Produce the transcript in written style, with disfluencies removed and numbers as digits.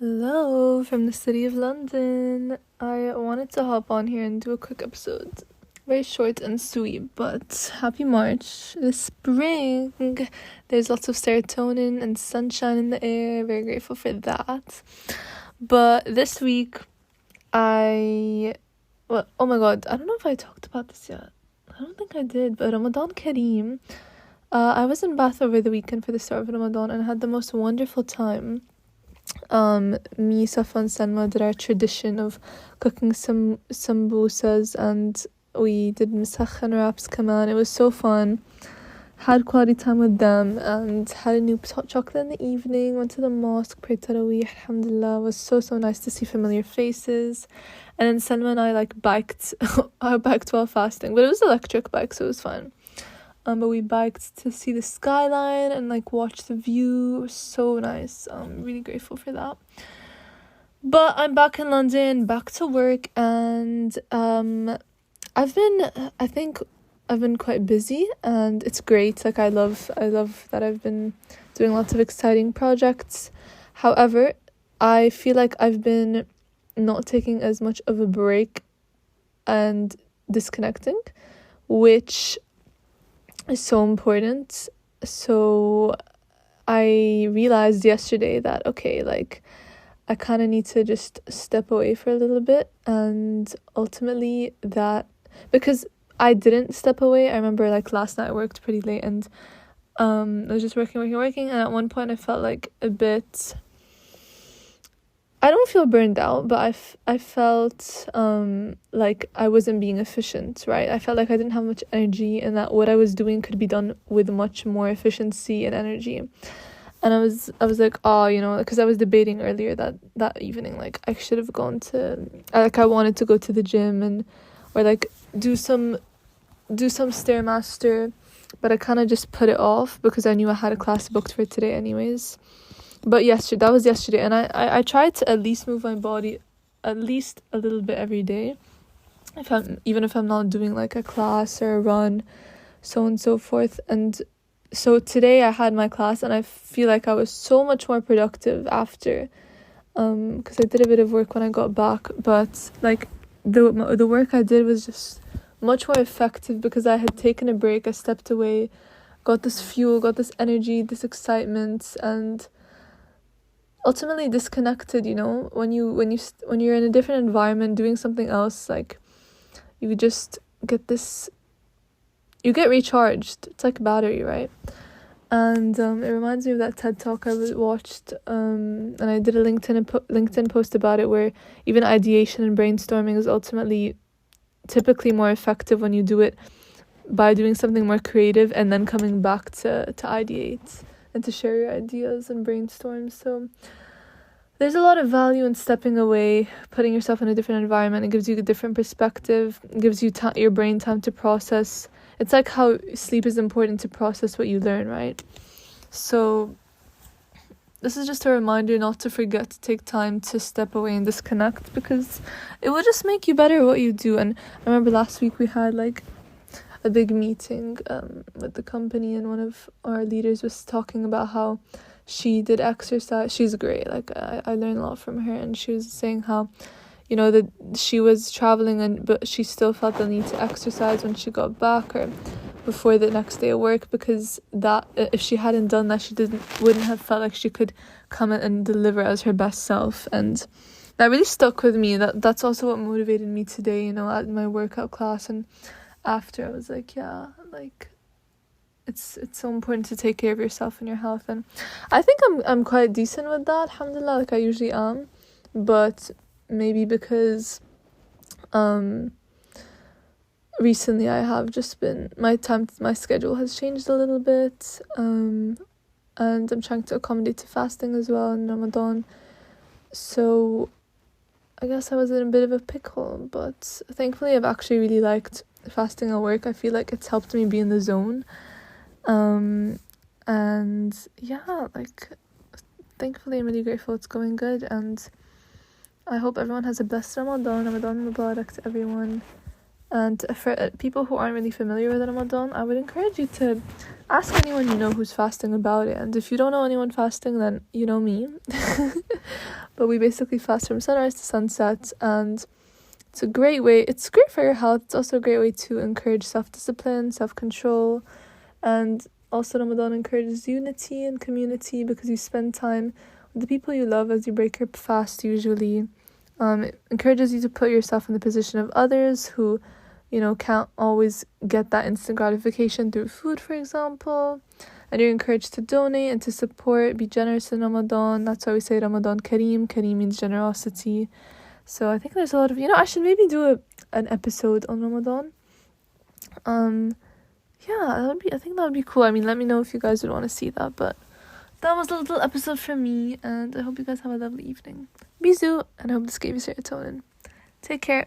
Hello from the city of London. I wanted to hop on here and do a quick episode. Very short and sweet, but happy March. The spring. There's lots of serotonin and sunshine in the air. Very grateful for that. But this week, oh my god, I don't know if I talked about this yet. I don't think I did, but Ramadan Kareeeem. I was in Bath over the weekend for the start of Ramadan and had the most wonderful time. Me, Safa and Salma did our tradition of cooking some samosas, and we did misakhan wraps, come on. It was so fun. Had quality time with them and had a new hot chocolate in the evening. Went to the mosque, prayed Taraweeh, alhamdulillah. It was so nice to see familiar faces. And then Salma and I biked I biked while fasting, but it was an electric bike, so it was fun. But we biked to see the skyline and watch the view. It was so nice. I'm really grateful for that. But I'm back in London, back to work, and I've been quite busy, and it's great. I love that I've been doing lots of exciting projects. However, I feel like I've been not taking as much of a break and disconnecting, which is so important. So I realized yesterday that I kind of need to just step away for a little bit, and ultimately that, because I didn't step away. I remember last night I worked pretty late, and I was just working, and at one point I felt a bit, I don't feel burned out, but I felt like I wasn't being efficient, right? I felt like I didn't have much energy, and that what I was doing could be done with much more efficiency and energy. And I was like, because I was debating earlier that evening, I should have gone to, I wanted to go to the gym or do some Stairmaster, but I kind of just put it off because I knew I had a class booked for today anyways. But that was yesterday, and I tried to at least move my body at least a little bit every day, even if I'm not doing a class or a run, so on and so forth. And so today I had my class, and I feel like I was so much more productive after, because I did a bit of work when I got back, but the work I did was just much more effective because I had taken a break. I stepped away, got this fuel, got this energy, this excitement, and ultimately disconnected. When you're in a different environment doing something else, you just get this, you get recharged. It's like battery, right? And it reminds me of that TED talk I watched, and I did a LinkedIn post about it, where even ideation and brainstorming is ultimately typically more effective when you do it by doing something more creative and then coming back to ideate and to share your ideas and brainstorm. So there's a lot of value in stepping away, putting yourself in a different environment. It gives you a different perspective, it gives you your brain time to process. It's like how sleep is important to process what you learn, right? So this is just a reminder not to forget to take time to step away and disconnect, because it will just make you better at what you do. And I remember last week we had a big meeting with the company, and one of our leaders was talking about how she did exercise. She's great. I learned a lot from her, and she was saying how, that she was traveling, but she still felt the need to exercise when she got back or before the next day of work, because that if she hadn't done that, she wouldn't have felt like she could come in and deliver as her best self. And that really stuck with me. That's also what motivated me today, at my workout class. And after, I was it's so important to take care of yourself and your health, and I think I'm quite decent with that, alhamdulillah. I usually am, but maybe because recently I have just been, my schedule has changed a little bit, and I'm trying to accommodate to fasting as well in Ramadan, so I guess I was in a bit of a pickle. But thankfully I've actually really liked fasting at work. I feel like it's helped me be in the zone, and yeah, thankfully I'm really grateful it's going good, and I hope everyone has a blessed Ramadan Mubarak to everyone. And for people who aren't really familiar with Ramadan, I would encourage you to ask anyone you know who's fasting about it. And if you don't know anyone fasting, then you know me. but we basically fast from sunrise to sunset, and it's great for your health. It's also a great way to encourage self-discipline, self-control, and also Ramadan encourages unity and community because you spend time with the people you love as you break your fast usually. It encourages you to put yourself in the position of others who, can't always get that instant gratification through food, for example. And you're encouraged to donate and to support, be generous in Ramadan. That's why we say Ramadan Kareeem. Kareem means generosity. So I think there's a lot of, I should maybe do an episode on Ramadan. Yeah, I think that would be cool. I mean, let me know if you guys would want to see that. But that was a little episode from me, and I hope you guys have a lovely evening. Bizou, and I hope this gave you serotonin. Take care.